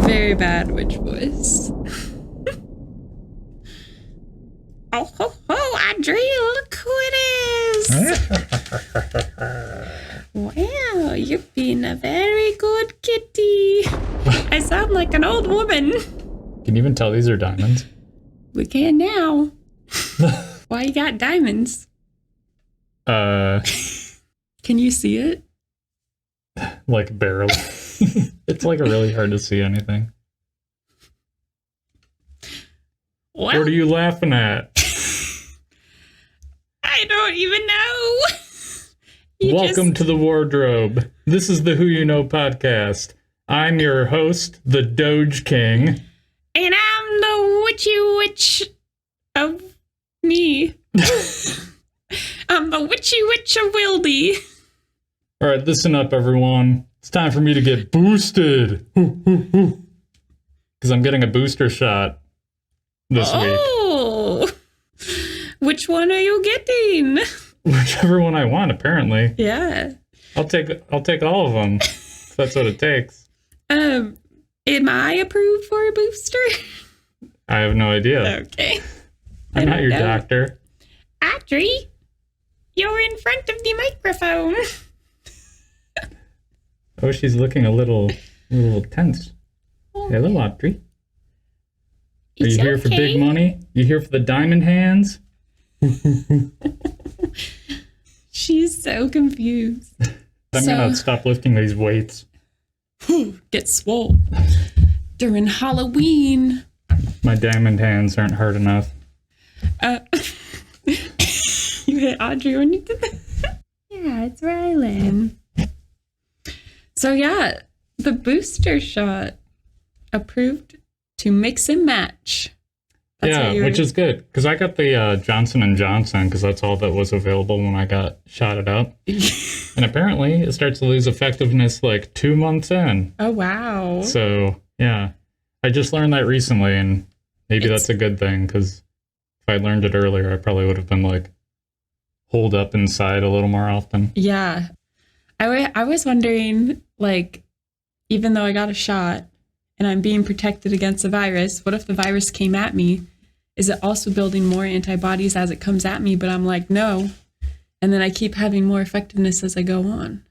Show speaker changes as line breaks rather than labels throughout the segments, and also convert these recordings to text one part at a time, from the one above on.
Very bad witch voice. Oh, ho, ho, Audrey, look who it is. Wow, you're being a very good kitty. I sound like an old woman.
Can you even tell these are diamonds?
We can now. Why you got diamonds? Can you see it?
Like barely. It's like really hard to see anything.
Well,
What are you laughing at?
I don't even know.
Welcome to the wardrobe. This is the Who You Know podcast. I'm your host, the Doge King.
And I'm the witchy witch of me. I'm the witchy witch of Wildy.
All right, listen up, everyone. It's time for me to get boosted. Because I'm getting a booster shot this week.
Oh, which one are you getting?
Whichever one I want, apparently.
Yeah.
I'll take all of them. If that's what it takes.
Am I approved for a booster?
I have no idea.
Okay.
I'm not your doctor.
Audrey, you're in front of the microphone.
Oh, she's looking a little tense.
Oh,
Hello, Audrey. Are
it's
you here for big money? You here for the diamond hands?
She's so confused.
I'm gonna stop lifting these weights.
Get swole during Halloween.
My diamond hands aren't hard enough.
You hit Audrey when you did that? Yeah, it's Rylan. So yeah, the booster shot approved to mix and match.
That's which is good because I got the Johnson & Johnson because that's all that was available when I got shotted up. And apparently it starts to lose effectiveness like 2 months in.
Oh, wow.
So yeah, I just learned that recently and maybe that's a good thing because if I learned it earlier, I probably would have been like holed up inside a little more often.
Yeah. I was wondering, like, even though I got a shot and I'm being protected against the virus, what if the virus came at me? Is it also building more antibodies as it comes at me? But I'm like, no. And then I keep having more effectiveness as I go on.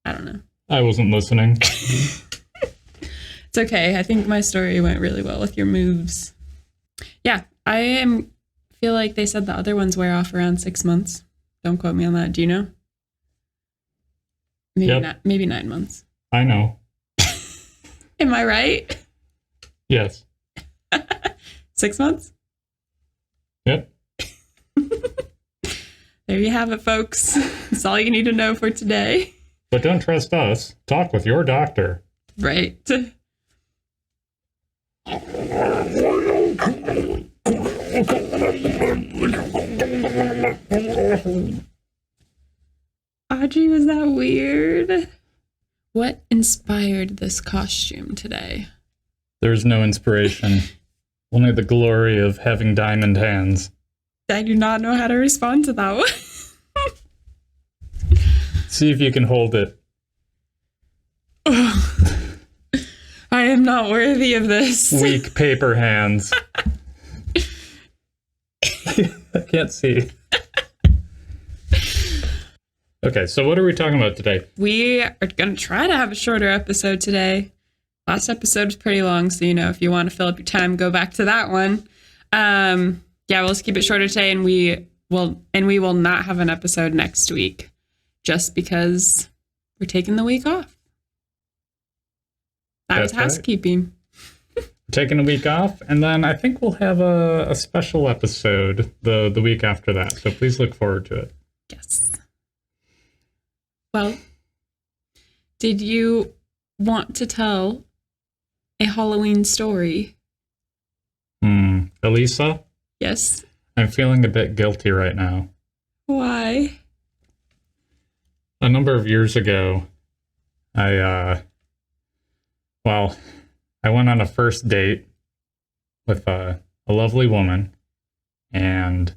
I don't know.
I wasn't listening.
It's okay. I think my story went really well with your moves. Yeah, feel like they said the other ones wear off around 6 months. Don't quote me on that. Do you know? Maybe 9 months.
I know.
Am I right?
Yes.
6 months?
Yep.
There you have it, folks. That's all you need to know for today.
But don't trust us. Talk with your doctor.
Right. Audrey, was that weird? What inspired this costume today?
There's no inspiration. Only the glory of having diamond hands.
I do not know how to respond to that one.
See if you can hold it.
I am not worthy of this.
Weak paper hands. I can't see. Okay, so what are we talking about today?
We are going to try to have a shorter episode today. Last episode was pretty long, so if you want to fill up your time, go back to that one. We'll just keep it shorter today, and we will not have an episode next week, just because we're taking the week off. That's housekeeping.
Right. Taking a week off, and then I think we'll have a special episode the week after that. So please look forward to it.
Yes. Well, did you want to tell a Halloween story?
Elisa?
Yes.
I'm feeling a bit guilty right now.
Why?
A number of years ago, I went on a first date with a lovely woman, and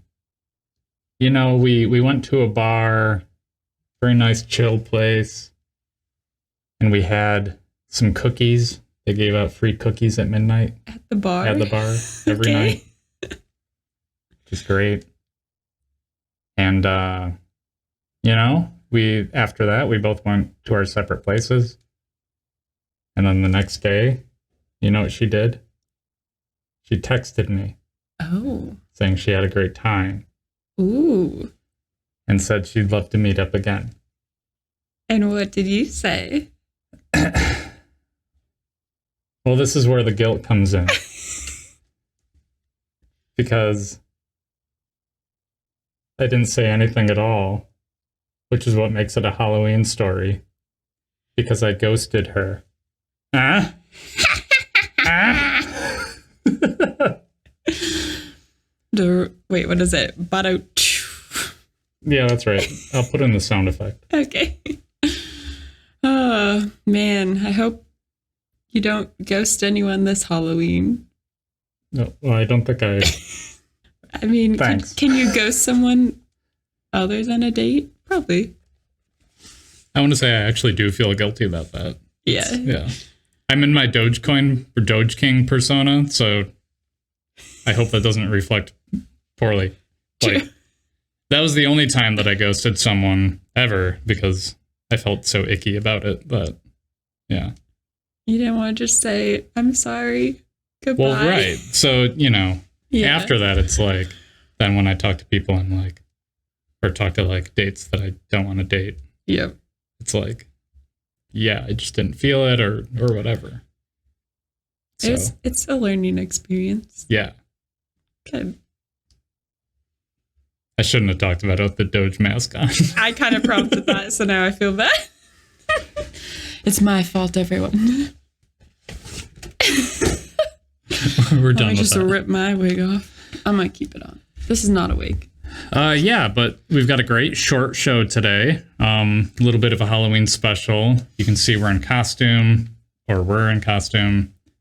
we went to a bar Very nice, chill place. And we had some cookies. They gave out free cookies at midnight.
At the bar?
At the bar every night. Which is great. And, after that, we both went to our separate places. And then the next day, you know what she did? She texted me.
Oh.
Saying she had a great time.
Ooh.
And said she'd love to meet up again.
And what did you say?
Well, this is where the guilt comes in. Because I didn't say anything at all, which is what makes it a Halloween story. Because I ghosted her. Wait,
what is it?
Yeah, that's right. I'll put in the sound effect.
Okay. Oh, man. I hope you don't ghost anyone this Halloween.
No, well, I don't think I...
I mean,
thanks.
Can you ghost someone other than a date? Probably.
I want to say I actually do feel guilty about that.
Yeah.
Yeah. I'm in my Dogecoin or Doge King persona, so I hope that doesn't reflect poorly. Like, that was the only time that I ghosted someone ever because I felt so icky about it. But yeah.
You didn't want to just say, I'm sorry. Goodbye.
Well, right. So, after that, it's like, then when I talk to people, I'm like, or talk to like dates that I don't want to date.
Yep.
It's like, yeah, I just didn't feel it or whatever. So,
it's a learning experience.
Yeah.
Good.
I shouldn't have talked about it with the Doge mask on.
I kind of prompted that, so now I feel bad. It's my fault, everyone.
We're done with
just
that.
rip my wig off. I might keep it on. This is not a wig.
Yeah, but we've got a great short show today. A little bit of a Halloween special. You can see we're in costume.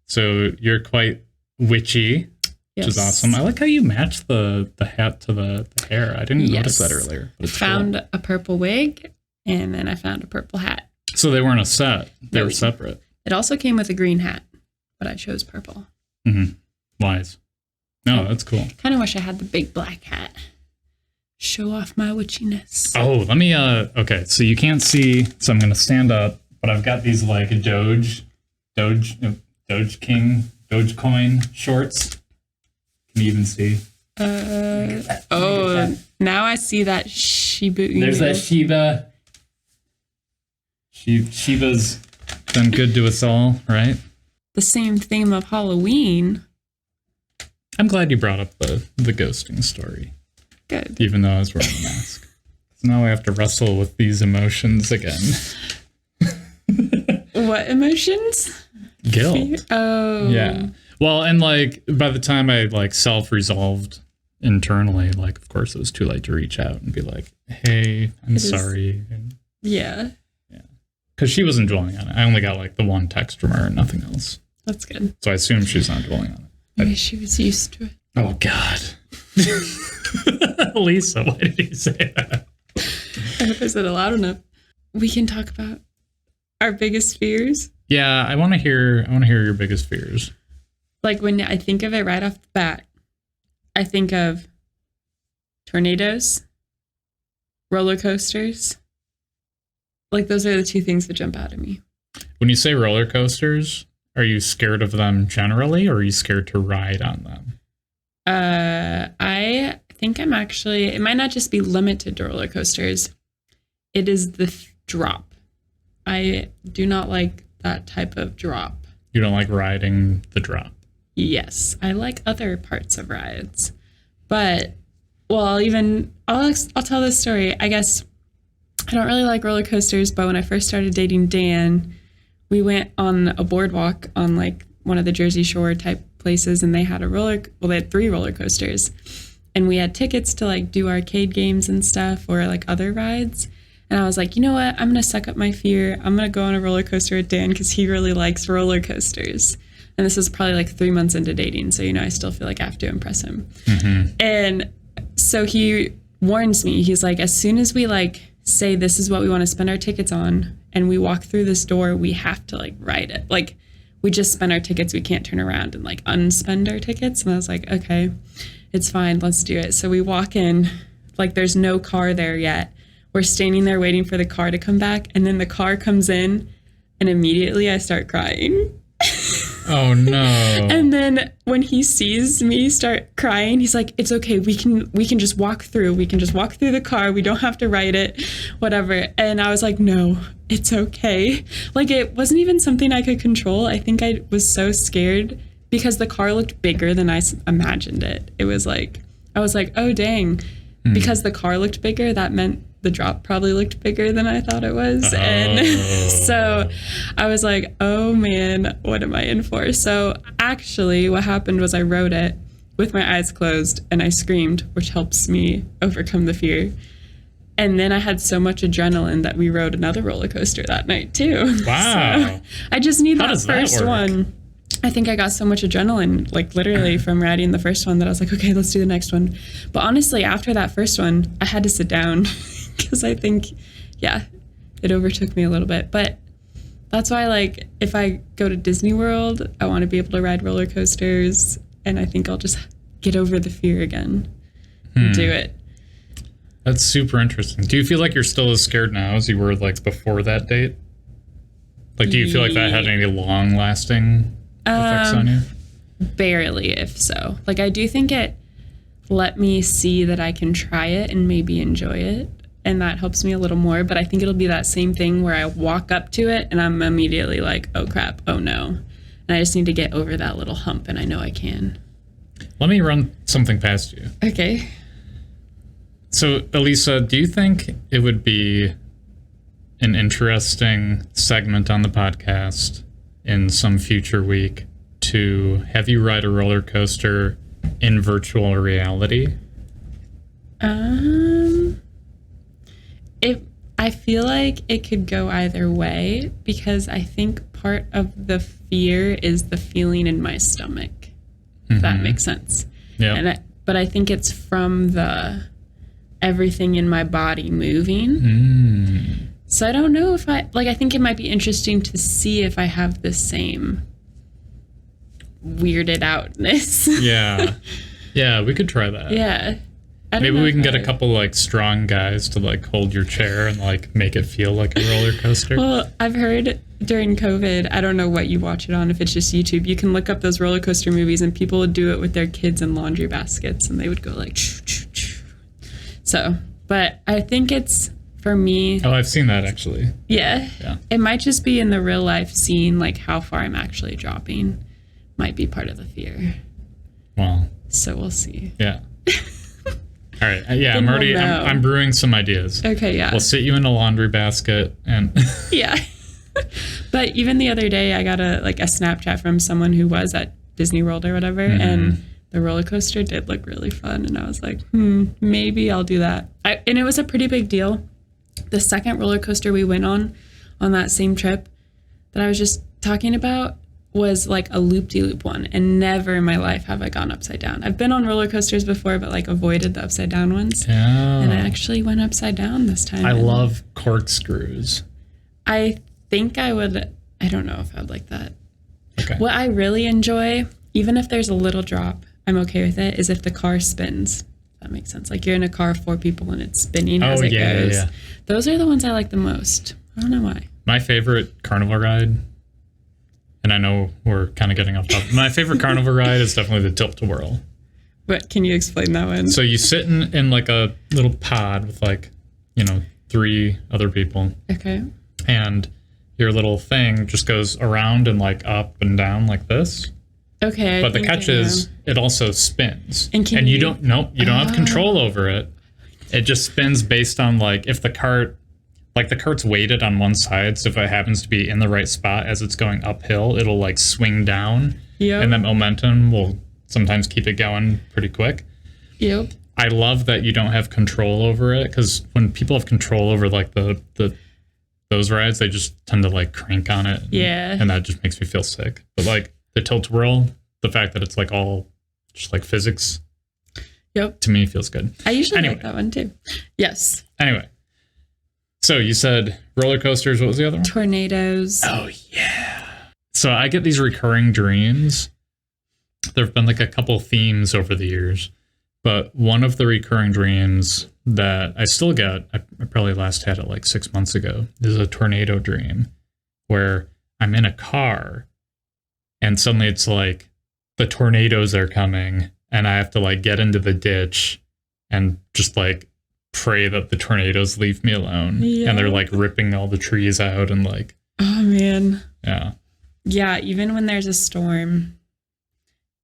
So you're quite witchy, which is awesome. I like how you match the hat to the hair. I didn't notice that earlier. But
found a purple wig, and then I found a purple hat.
So they weren't a set. They were separate.
It also came with a green hat, but I chose purple.
Mm-hmm. Wise. No, that's cool.
Kind of wish I had the big black hat. Show off my witchiness.
Oh, let me, okay, so you can't see, so I'm going to stand up, but I've got these like Dogecoin shorts. Can you even see?
Now I see that Shiba Inu.
There's that Shiba. Shiba's been good to us all, right?
The same theme of Halloween.
I'm glad you brought up the ghosting story.
Good.
Even though I was wearing a mask. So now I have to wrestle with these emotions again.
What emotions?
Guilt.
Oh.
Yeah. Well, and like by the time I like self-resolved internally, like of course it was too late to reach out and be like, hey, I'm sorry.
Yeah.
Yeah. Because she wasn't dwelling on it. I only got like the one text from her and nothing else.
That's good.
So I assume she's not dwelling on it.
Maybe she was used to it.
Oh, God. Elisa, why did you say that?
I hope I said it loud enough. We can talk about our biggest fears.
Yeah, I want to hear your biggest fears.
Like when I think of it right off the bat, I think of tornadoes, roller coasters. Like those are the two things that jump out at me.
When you say roller coasters, are you scared of them generally, or are you scared to ride on them?
I think I'm actually, it might not just be limited to roller coasters. It is the drop. I do not like that type of drop.
You don't like riding the drop?
Yes, I like other parts of rides. But, well, I'll tell this story. I guess I don't really like roller coasters, but when I first started dating Dan, we went on a boardwalk on like one of the Jersey Shore type places, and they had they had 3 roller coasters, and we had tickets to like do arcade games and stuff or like other rides. And I was like, you know what? I'm going to suck up my fear. I'm going to go on a roller coaster with Dan because he really likes roller coasters. And this is probably like 3 months into dating. So, I still feel like I have to impress him. Mm-hmm. And so he warns me. He's like, as soon as we like say this is what we want to spend our tickets on, and we walk through this door, we have to like write it. Like we just spend our tickets. We can't turn around and like unspend our tickets. And I was like, okay, it's fine. Let's do it. So we walk in, like there's no car there yet. We're standing there waiting for the car to come back. And then the car comes in and immediately I start crying.
Oh no.
And then when he sees me start crying, he's like, it's okay. We can just walk through. We can just walk through the car. We don't have to write it, whatever. And I was like, no, it's okay. Like it wasn't even something I could control. I think I was so scared because the car looked bigger than I imagined it. It was like, I was like, oh dang. Because the car looked bigger, that meant the drop probably looked bigger than I thought it was. And so I was like, oh man, what am I in for? So actually what happened was I wrote it with my eyes closed and I screamed, which helps me overcome the fear. And then I had so much adrenaline that we rode another roller coaster that night too.
Wow.
So I just need
How
that
does that
first
work?
one. I think I got so much adrenaline, like literally from riding the first one that I was like, okay, let's do the next one. But honestly, after that first one, I had to sit down because I think, yeah, it overtook me a little bit. But that's why, like, if I go to Disney World, I want to be able to ride roller coasters. And I think I'll just get over the fear again and do it.
That's super interesting. Do you feel like you're still as scared now as you were like before that date? Like, do you feel like that had any long lasting effects on you?
Barely, if so. Like, I do think it let me see that I can try it and maybe enjoy it. And that helps me a little more. But I think it'll be that same thing where I walk up to it and I'm immediately like, oh crap, oh no. And I just need to get over that little hump, and I know I can.
Let me run something past you.
Okay.
So, Elisa, do you think it would be an interesting segment on the podcast in some future week to have you ride a roller coaster in virtual reality?
I feel like it could go either way because I think part of the fear is the feeling in my stomach. If that makes sense.
Yeah.
But I think it's from the everything in my body moving. So I don't know if I think it might be interesting to see if I have the same weirded outness.
Yeah. Yeah, we could try that.
Yeah.
Maybe we can get a couple like strong guys to like hold your chair and like make it feel like a roller coaster.
Well, I've heard during COVID, I don't know what you watch it on, if it's just YouTube, you can look up those roller coaster movies and people would do it with their kids in laundry baskets and they would go like, choo, choo, choo. So, but I think it's for me.
Oh, I've seen that actually.
Yeah. It might just be in the real life seeing like how far I'm actually dropping might be part of the fear.
Wow.
So we'll see.
Yeah. All right. Yeah, I'm brewing some ideas.
Okay, yeah.
We'll sit you in a laundry basket and
Yeah. But even the other day I got a Snapchat from someone who was at Disney World or whatever, and the roller coaster did look really fun, and I was like, maybe I'll do that. And it was a pretty big deal. The second roller coaster we went on that same trip that I was just talking about was like a loop-de-loop one, and never in my life have I gone upside down. I've been on roller coasters before, but like avoided the upside down ones.
Oh.
And I actually went upside down this time.
I love corkscrews.
I think I would. I don't know if I'd like that.
Okay.
What I really enjoy, even if there's a little drop, I'm okay with it, is if the car spins. That makes sense. Like you're in a car of 4 people and it's spinning as it goes. Yeah. Those are the ones I like the most. I don't know why.
My favorite Carnival ride, and I know we're kind of getting off topic. My favorite Carnival ride is definitely the Tilt-A-Whirl.
But can you explain that one?
So you sit in like a little pod with like, 3 other people.
Okay.
And your little thing just goes around and like up and down like this.
Okay.
But the catch is it also spins.
And
you don't have control over it. It just spins based on like if the cart's weighted on one side, so if it happens to be in the right spot as it's going uphill, it'll like swing down.
Yep.
And that momentum will sometimes keep it going pretty quick.
Yep.
I love that you don't have control over it, because when people have control over like those rides, they just tend to like crank on it.
Yeah.
And that just makes me feel sick. But like the Tilt-A-Whirl, the fact that it's like all just like physics,
yep,
to me feels good.
I usually like that one too. Yes.
Anyway, So you said roller coasters. What was the other one?
Tornadoes.
Oh, yeah. So I get these recurring dreams. There have been like a couple themes over the years, but one of the recurring dreams that I still get, I probably last had it like 6 months ago, is a tornado dream where I'm in a car and suddenly it's like the tornadoes are coming and I have to like get into the ditch and just like pray that the tornadoes leave me alone.
Yeah.
And they're like ripping all the trees out and like,
oh man.
yeah.
Yeah, even when there's a storm,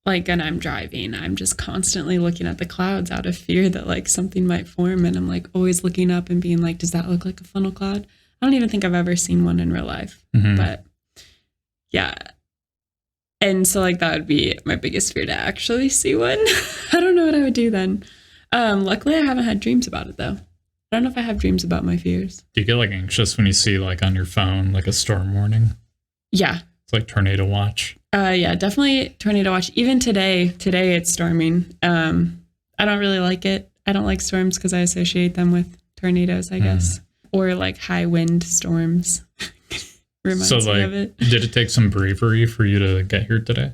like, and I'm driving, I'm just constantly looking at the clouds out of fear that like something might form. And I'm like always looking up and being like, does that look like a funnel cloud? I don't even think I've ever seen one in real life, but yeah. And so like that would be my biggest fear, to actually see one. I don't know what I would do then. Luckily I haven't had dreams about it though. I don't know if I have dreams about my fears.
Do you get like anxious when you see like on your phone, like a storm warning?
Yeah.
It's like tornado watch.
Yeah, definitely tornado watch. Even today it's storming. I don't really like it. I don't like storms because I associate them with tornadoes, I guess, or like high wind storms. Reminds me of it.
Did it take some bravery for you to get here today?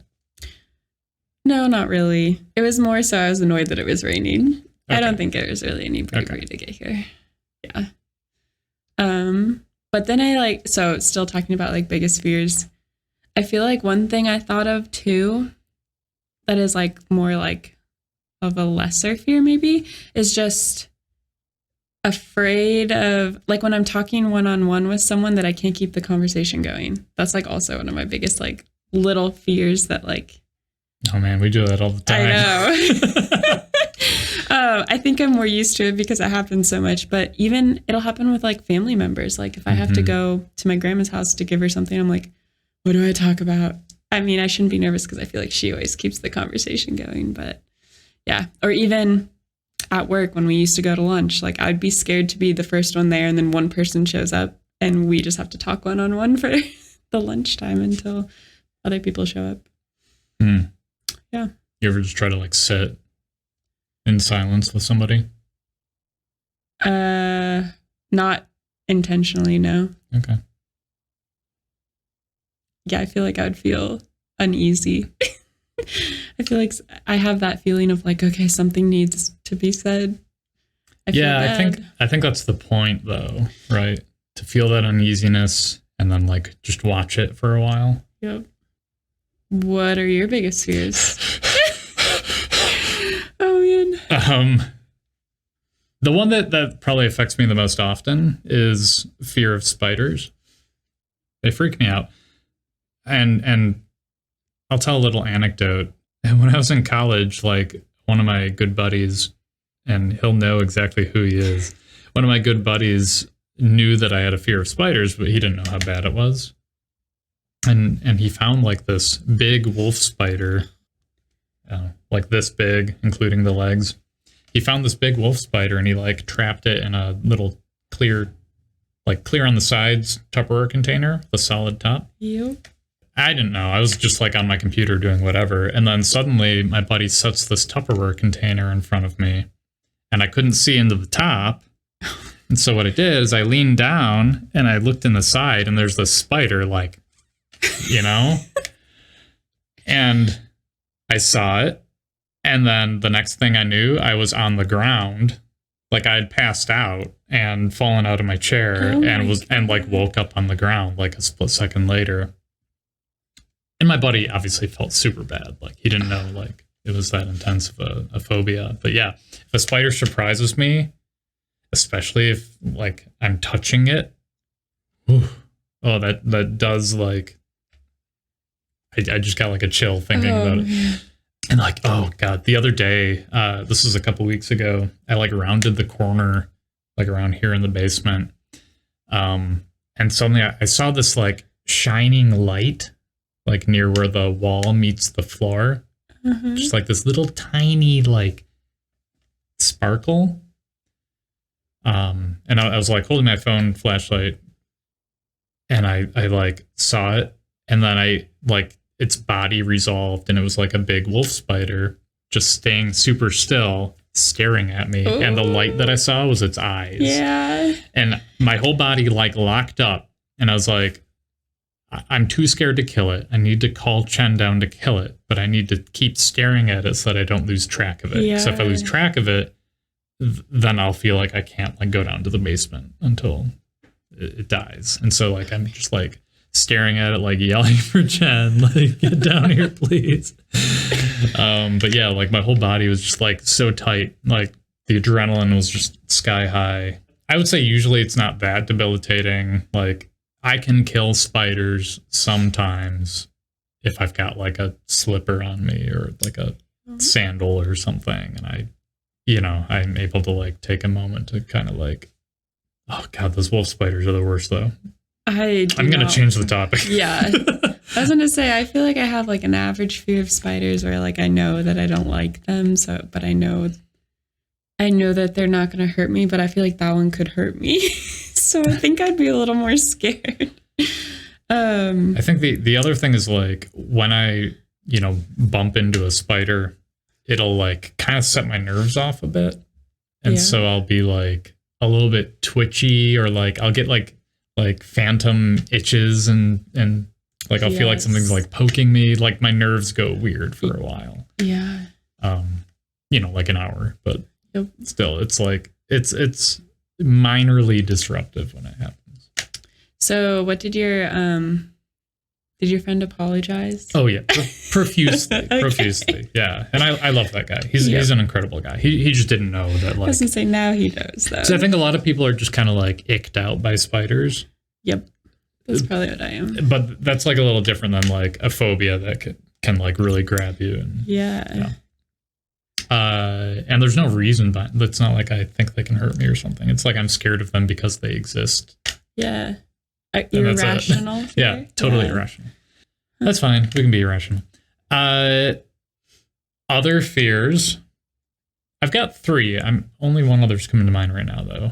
No, not really. It was more so I was annoyed that it was raining.
Okay.
I don't think it was really any bravery to get here. Yeah. But then so still talking about like biggest fears. I feel like one thing I thought of too that is like more like of a lesser fear maybe is just afraid of like when I'm talking one-on-one with someone that I can't keep the conversation going. That's like also one of my biggest like little fears that like.
Oh man, we do that all the time.
I know. I think I'm more used to it because it happens so much, but even it'll happen with like family members. Like if I have to go to my grandma's house to give her something, I'm like, what do I talk about? I mean, I shouldn't be nervous because I feel like she always keeps the conversation going, but yeah. Or even at work when we used to go to lunch, like I'd be scared to be the first one there and then one person shows up and we just have to talk one-on-one for the lunchtime until other people show up. Yeah.
You ever just try to like sit in silence with somebody?
Not intentionally, no.
Okay.
Yeah, I feel like I would feel uneasy. I feel like I have that feeling of like, okay, something needs to be said. I think that's the point though, right? To feel that uneasiness and then like just watch it for a while. Yep. What are your biggest fears? Oh man.
The one that probably affects me the most often is fear of spiders. They freak me out. And I'll tell a little anecdote. When I was in college, like one of my good buddies, and he'll know exactly who he is. One of my good buddies knew that I had a fear of spiders, but he didn't know how bad it was. And he found like this big wolf spider, like this big, including the legs. He found this big wolf spider and he like trapped it in a little clear on the sides Tupperware container, the solid top.
Yep.
I didn't know. I was just like on my computer doing whatever. And then suddenly my buddy sets this Tupperware container in front of me and I couldn't see into the top. And so what I did is I leaned down and I looked in the side and there's this spider like, and I saw it. And then the next thing I knew, I was on the ground. Like I had passed out and fallen out of my chair and like woke up on the ground like a split second later. And my buddy obviously felt super bad. Like he didn't know like it was that intense of a phobia. But yeah, if a spider surprises me, especially if like I'm touching it, that does like, I just got like a chill thinking about it. Man. And like, oh God, the other day, this was a couple weeks ago, I like rounded the corner, like around here in the basement. And suddenly I saw this like shining light, like near where the wall meets the floor. Just like this little tiny like sparkle. And I was like holding my phone flashlight and I like saw it and then I like its body resolved and it was like a big wolf spider just staying super still staring at me. Ooh. And the light that I saw was its eyes.
Yeah.
And my whole body like locked up, and I was like, I'm too scared to kill it. I need to call Chen down to kill it, but I need to keep staring at it so that I don't lose track of it.
Yeah.
So if I lose track of it, then I'll feel like I can't like go down to the basement until it dies. And so like I'm just like staring at it, like yelling for Chen, like get down here, please. But yeah, like my whole body was just like so tight, like the adrenaline was just sky high. I would say usually it's not that debilitating. Like I can kill spiders sometimes if I've got like a slipper on me or like a sandal or something, and I'm able to like take a moment to kind of like, oh god, those wolf spiders are the worst though. I'm gonna change the topic.
Yeah. I was gonna say, I feel like I have like an average fear of spiders where like I know that I don't like them, but I know that they're not gonna hurt me, but I feel like that one could hurt me. So I think I'd be a little more scared.
I think the other thing is like when I, bump into a spider, it'll like kind of set my nerves off a bit. And so I'll be like a little bit twitchy, or like I'll get like phantom itches and like I'll feel like something's like poking me. Like my nerves go weird for a while.
Yeah.
Like an hour, but still it's like it's minorly disruptive when it happens.
So what did your friend apologize?
Oh yeah, profusely.
Okay.
Profusely, yeah. And I love that guy. He's an incredible guy. He just didn't know that. Like,
I was gonna say now he knows though.
So I think a lot of people are just kind of like icked out by spiders.
Yep, that's probably what I am.
But that's like a little different than like a phobia that can like really grab you. And and there's no reason, but it's not like I think they can hurt me or something. It's like I'm scared of them because they exist.
Yeah. Irrational.
Yeah, totally irrational. That's fine. We can be irrational. Other fears. I've got 3. I'm only one other's coming to mind right now, though.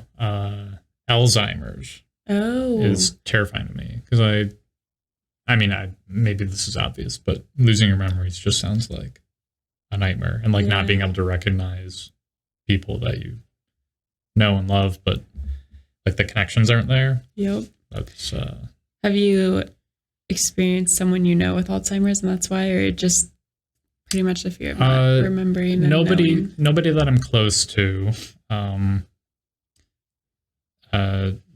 Alzheimer's is terrifying to me because I mean, maybe this is obvious, but losing your memories just sounds like a nightmare, and like not being able to recognize people that you know and love, but like the connections aren't there.
Yep.
That's
Have you experienced someone you know with Alzheimer's, and that's why, or just pretty much the fear of not remembering?
Nobody that I'm close to.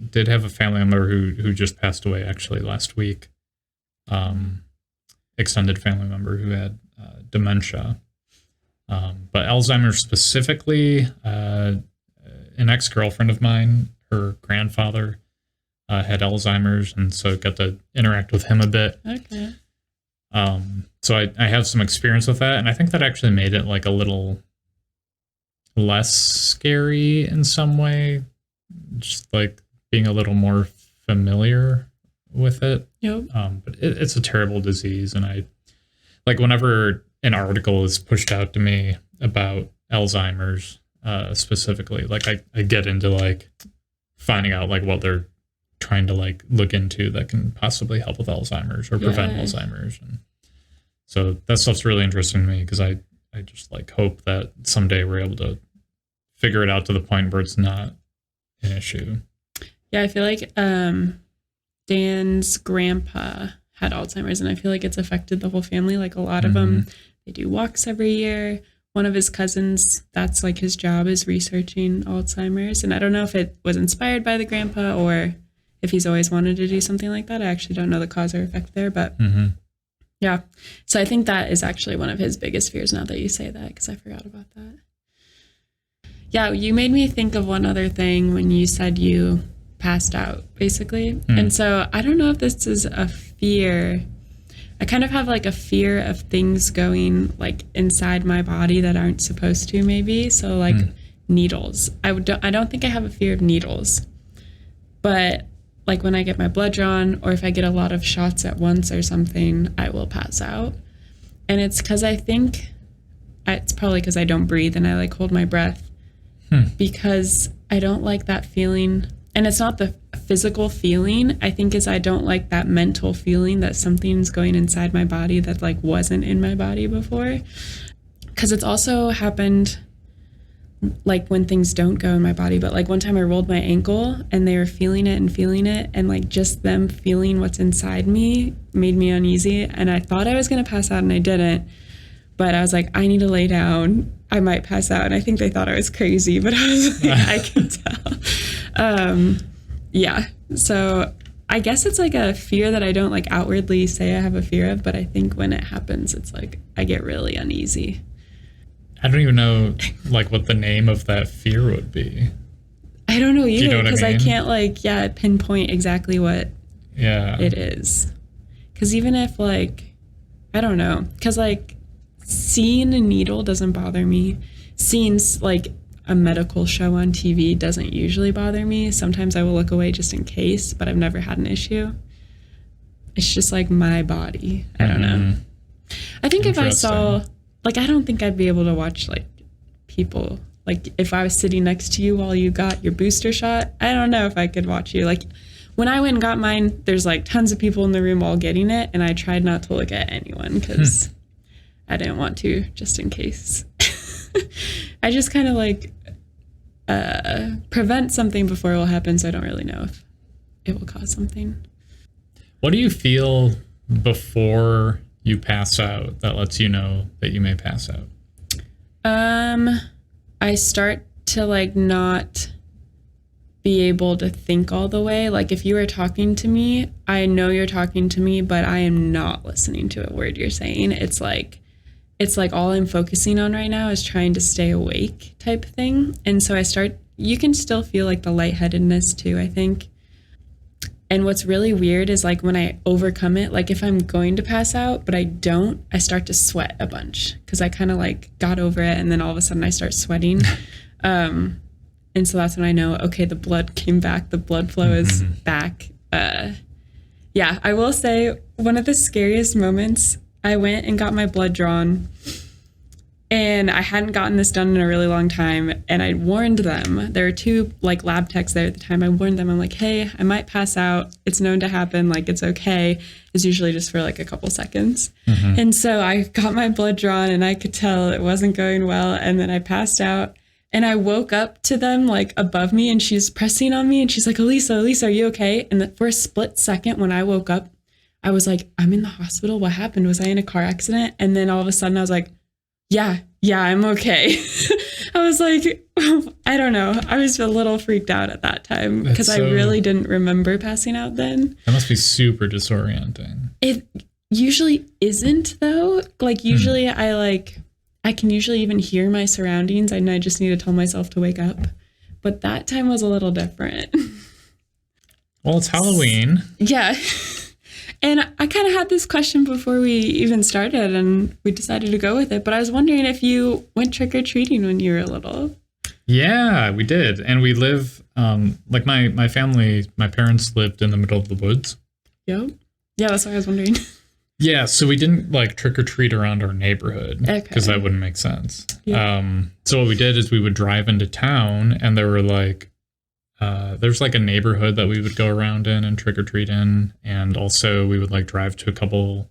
Did have a family member who just passed away actually last week. Extended family member who had dementia. But Alzheimer's specifically, an ex-girlfriend of mine, her grandfather had Alzheimer's, and so got to interact with him a bit.
Okay.
So I have some experience with that, and I think that actually made it like a little less scary in some way, just like being a little more familiar with it.
Yep.
But it's a terrible disease, and I like whenever an article is pushed out to me about Alzheimer's specifically, like I get into like finding out like what they're trying to like look into that can possibly help with Alzheimer's or prevent Alzheimer's. And so that stuff's really interesting to me because I just like hope that someday we're able to figure it out to the point where it's not an issue.
Yeah, I feel like Dan's grandpa had Alzheimer's, and I feel like it's affected the whole family. Like a lot of them, they do walks every year. One of his cousins, that's like his job, is researching Alzheimer's. And I don't know if it was inspired by the grandpa or if he's always wanted to do something like that. I actually don't know the cause or effect there, but yeah. So I think that is actually one of his biggest fears now that you say that, because I forgot about that. Yeah, you made me think of one other thing when you said you passed out, basically. And so I don't know if this is a fear. I kind of have like a fear of things going like inside my body that aren't supposed to, maybe. So like needles. I don't think I have a fear of needles, but like when I get my blood drawn or if I get a lot of shots at once or something, I will pass out. And it's because it's probably because I don't breathe and I like hold my breath because I don't like that feeling. And it's not the physical feeling, I think, is I don't like that mental feeling that something's going inside my body that like wasn't in my body before. Because it's also happened like when things don't go in my body, but like one time I rolled my ankle and they were feeling it, and like just them feeling what's inside me made me uneasy, and I thought I was going to pass out and I didn't, but I was like, I need to lay down, I might pass out. And I think they thought I was crazy, but I was like, I can tell. Yeah, so I guess it's like a fear that I don't like outwardly say I have a fear of, but I think when it happens, it's like I get really uneasy.
I don't even know like what the name of that fear would be.
I don't know either, because
I mean?
I can't like, pinpoint exactly what it is. Because even if like, I don't know, because like seeing a needle doesn't bother me. Seeing like a medical show on TV doesn't usually bother me. Sometimes I will look away just in case, but I've never had an issue. It's just like my body. I don't know. I think if I saw, like, I don't think I'd be able to watch like people, like if I was sitting next to you while you got your booster shot, I don't know if I could watch you. Like when I went and got mine, there's like tons of people in the room all getting it, and I tried not to look at anyone because I didn't want to, just in case. I just kind of like prevent something before it will happen, so I don't really know if it will cause something.
What do you feel before you pass out that lets you know that you may pass out?
I start to like not be able to think all the way. Like if you are talking to me, I know you're talking to me, but I am not listening to a word you're saying. It's like all I'm focusing on right now is trying to stay awake type thing. And so you can still feel like the lightheadedness too, I think. And what's really weird is like when I overcome it, like if I'm going to pass out, but I don't, I start to sweat a bunch because I kind of like got over it. And then all of a sudden I start sweating. And so that's when I know, okay, the blood came back. The blood flow is back. Yeah, I will say one of the scariest moments, I went and got my blood drawn, and I hadn't gotten this done in a really long time. And I warned them. There were two like lab techs there at the time. I warned them. I'm like, hey, I might pass out. It's known to happen. Like, it's okay. It's usually just for like a couple seconds. And so I got my blood drawn, and I could tell it wasn't going well. And then I passed out, and I woke up to them like above me, and she's pressing on me, and she's like, Elisa, are you okay? And for a split second when I woke up, I was like, I'm in the hospital. What happened? Was I in a car accident? And then all of a sudden I was like, yeah, I'm okay. I was like, I don't know. I was a little freaked out at that time because I really didn't remember passing out then.
That must be super disorienting.
It usually isn't though. Like usually I can usually even hear my surroundings, and I just need to tell myself to wake up. But that time was a little different.
Well, it's Halloween.
Yeah. And I kind of had this question before we even started, and we decided to go with it. But I was wondering if you went trick-or-treating when you were little.
Yeah, we did. And we live, like my family, my parents lived in the middle of the woods.
Yep. Yeah, that's what I was wondering.
Yeah, so we didn't like trick-or-treat around our neighborhood because that wouldn't make sense. Yeah. So what we did is we would drive into town, and there were like, there's like a neighborhood that we would go around in and trick or treat in. And also we would like drive to a couple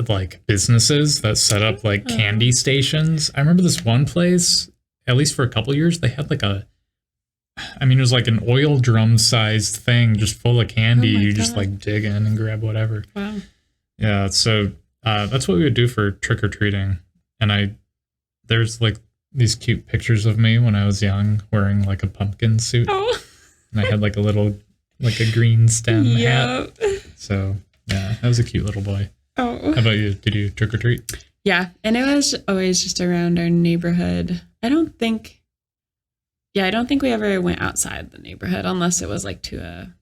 like businesses that set up like candy stations. I remember this one place, at least for a couple years, they had like it was like an oil drum sized thing just full of candy. You just like dig in and grab whatever.
Wow.
Yeah. So, that's what we would do for trick or treating. And there's like these cute pictures of me when I was young wearing like a pumpkin suit. Oh. And I had like a green stem hat. So yeah, I was a cute little boy. Oh. How about you? Did you trick or treat?
Yeah. And it was always just around our neighborhood. I don't think we ever went outside the neighborhood unless it was like to a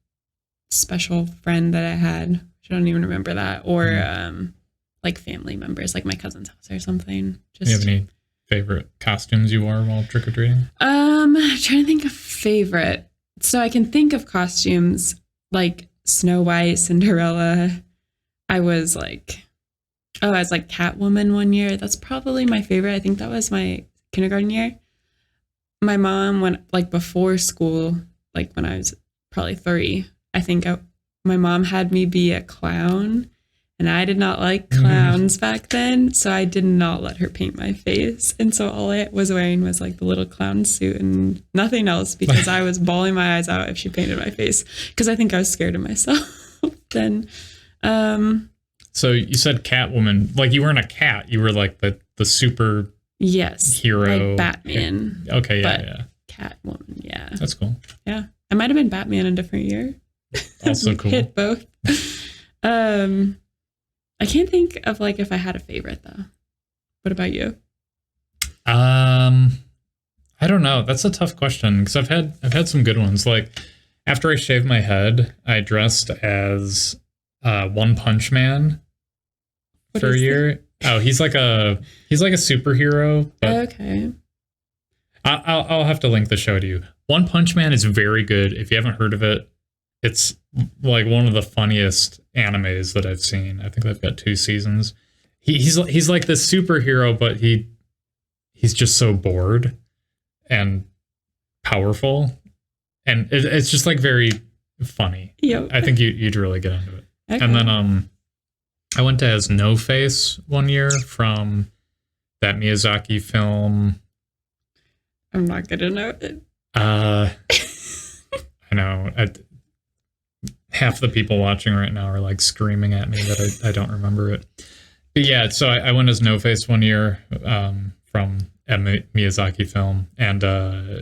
special friend that I had. I don't even remember that. Or like family members, like my cousin's house or something.
Do you have any favorite costumes you wore while trick-or-treating?
I'm trying to think of favorite. So I can think of costumes like Snow White, Cinderella. I was like Catwoman one year. That's probably my favorite. I think that was my kindergarten year. My mom went like before school, like when I was probably 3, I think my mom had me be a clown, and I did not like clown. clowns back then, so I did not let her paint my face. And so all I was wearing was like the little clown suit and nothing else, because I was bawling my eyes out if she painted my face, because I think I was scared of myself then.
So you said Catwoman, like you weren't a cat, you were like the super hero,
like Batman.
Okay, yeah.
Catwoman, yeah.
That's cool.
Yeah. I might have been Batman a different year.
Also cool.
Hit both. I can't think of like if I had a favorite though. What about you?
I don't know. That's a tough question, because I've had some good ones. Like after I shaved my head, I dressed as One Punch Man for a year. Oh, he's like a superhero. But
okay.
I'll have to link the show to you. One Punch Man is very good. If you haven't heard of it, it's like one of the funniest animes that I've seen. I think they've got 2 seasons. He's like this superhero, but he's just so bored and powerful, and it's just like very funny.
Yep.
I think you'd really get into it.
Okay.
And then I went as No Face one year from that Miyazaki film.
I'm not gonna know it.
I know. Half the people watching right now are like screaming at me that I don't remember it. But yeah, so I went as No Face one year from a Miyazaki film, and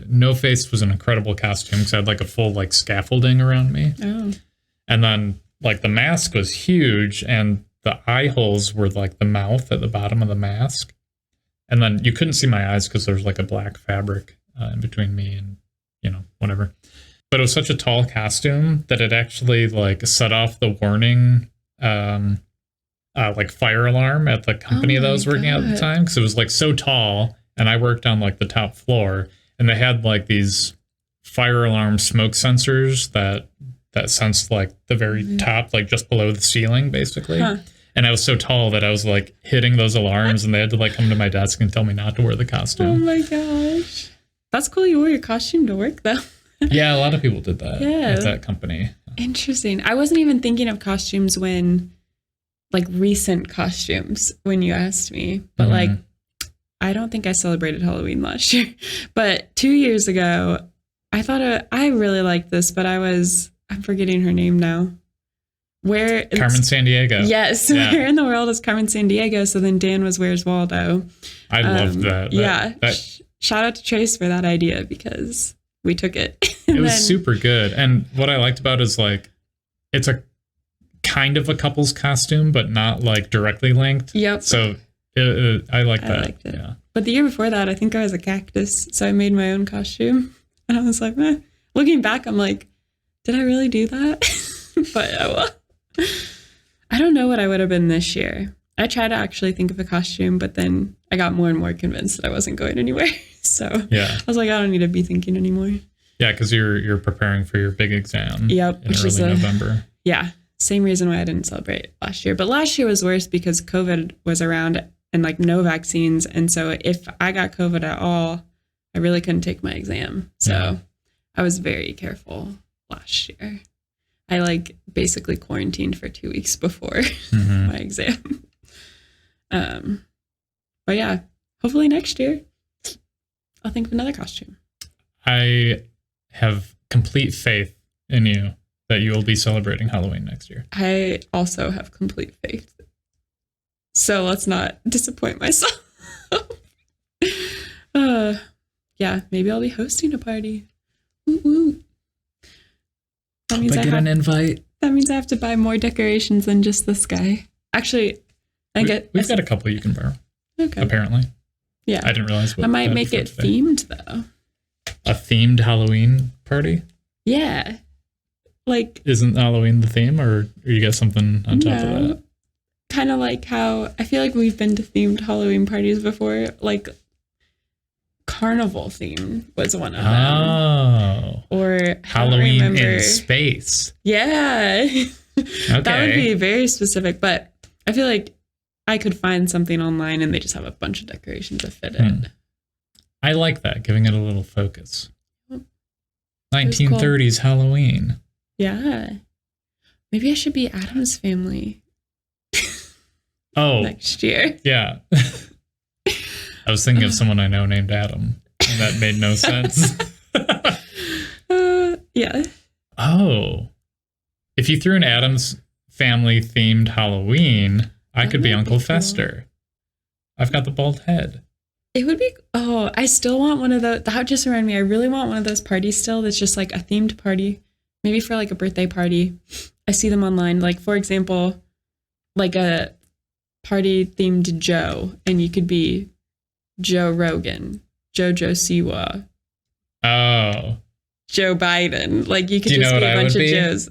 No Face was an incredible costume because I had like a full like scaffolding around me.
Oh.
And then like the mask was huge, and the eye holes were like the mouth at the bottom of the mask. And then you couldn't see my eyes because there's like a black fabric in between me and, whatever. But it was such a tall costume that it actually like set off the warning, like fire alarm at the company that I was working at the time. Because it was like so tall, and I worked on like the top floor, and they had like these fire alarm smoke sensors that sensed like the very top, like just below the ceiling, basically. Huh. And I was so tall that I was like hitting those alarms, and they had to like come to my desk and tell me not to wear the costume.
Oh my gosh. That's cool. You wore your costume to work though.
Yeah, a lot of people did that at that company.
Interesting. I wasn't even thinking of costumes like recent costumes when you asked me, but like, I don't think I celebrated Halloween last year, but 2 years ago, I thought I really liked this, but I'm forgetting her name now. Carmen
Sandiego.
Yes. Yeah. Where in the world is Carmen Sandiego? So then Dan was Where's Waldo.
I loved that.
Shout out to Trace for that idea, because we took it.
It was super good. And what I liked about it is like, it's a kind of a couple's costume, but not like directly linked.
Yep.
So I liked that. I liked it. Yeah.
But the year before that, I think I was a cactus. So I made my own costume. And I was like, looking back, I'm like, did I really do that? But well. I don't know what I would have been this year. I tried to actually think of a costume, but then I got more and more convinced that I wasn't going anywhere. So I was like, I don't need to be thinking anymore.
Yeah, because you're preparing for your big exam.
Yep,
which is November.
Yeah, same reason why I didn't celebrate last year. But last year was worse because COVID was around and like no vaccines. And so if I got COVID at all, I really couldn't take my exam. So I was very careful last year. I like basically quarantined for 2 weeks before my exam. But yeah, hopefully next year I'll think of another costume.
I have complete faith in you that you will be celebrating Halloween next year.
I also have complete faith. So let's not disappoint myself. Yeah, maybe I'll be hosting a party. Woo-woo. That means
I get an invite.
That means I have to buy more decorations than just this guy. Actually,
we've got a couple you can borrow. Okay. Apparently.
Yeah.
I didn't realize what
I might make it today. Themed though.
A themed Halloween party?
Yeah. Like,
isn't Halloween the theme, or you got something on top of that?
Kind of like how I feel like we've been to themed Halloween parties before. Like Carnival theme was one of them.
Oh.
Or
Halloween in space.
Yeah.
Okay.
That would be very specific, but I feel like I could find something online and they just have a bunch of decorations that fit it.
I like that, giving it a little focus. 1930s cool. Oh,
next year.
yeah. I was thinking of someone I know named Adam, and that made no sense.
Yeah.
Oh. If you threw an Addams Family themed Halloween, I could be Uncle Fester. I've got the bald head.
It would be, I still want one of those. That just reminded me, I really want one of those parties still that's just like a themed party, maybe for like a birthday party. I see them online, like for example, like a party themed Joe, and you could be Joe Rogan, Jojo Siwa, Joe Biden. Like you could just be a bunch of Joes.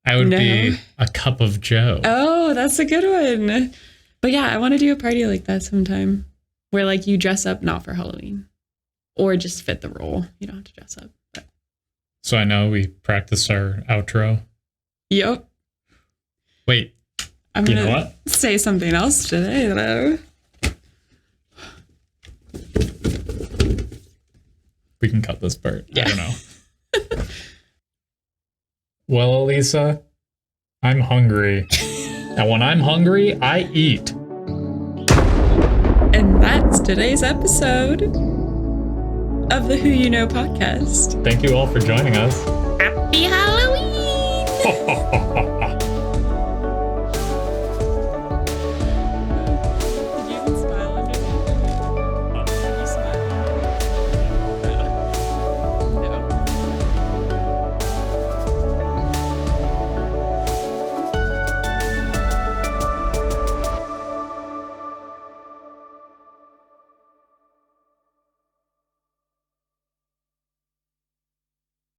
I would be a cup of Joe.
Oh, that's a good one. But yeah, I want to do a party like that sometime where like you dress up not for Halloween or just fit the role. You don't have to dress up. But.
So I know we practiced our outro.
Yep.
Wait,
I'm going to say something else today though.
We can cut this part. Yeah. I don't know. Well, Elisa, I'm hungry. And when I'm hungry, I eat.
And that's today's episode of the Who You Know podcast.
Thank you all for joining us.
Happy Halloween!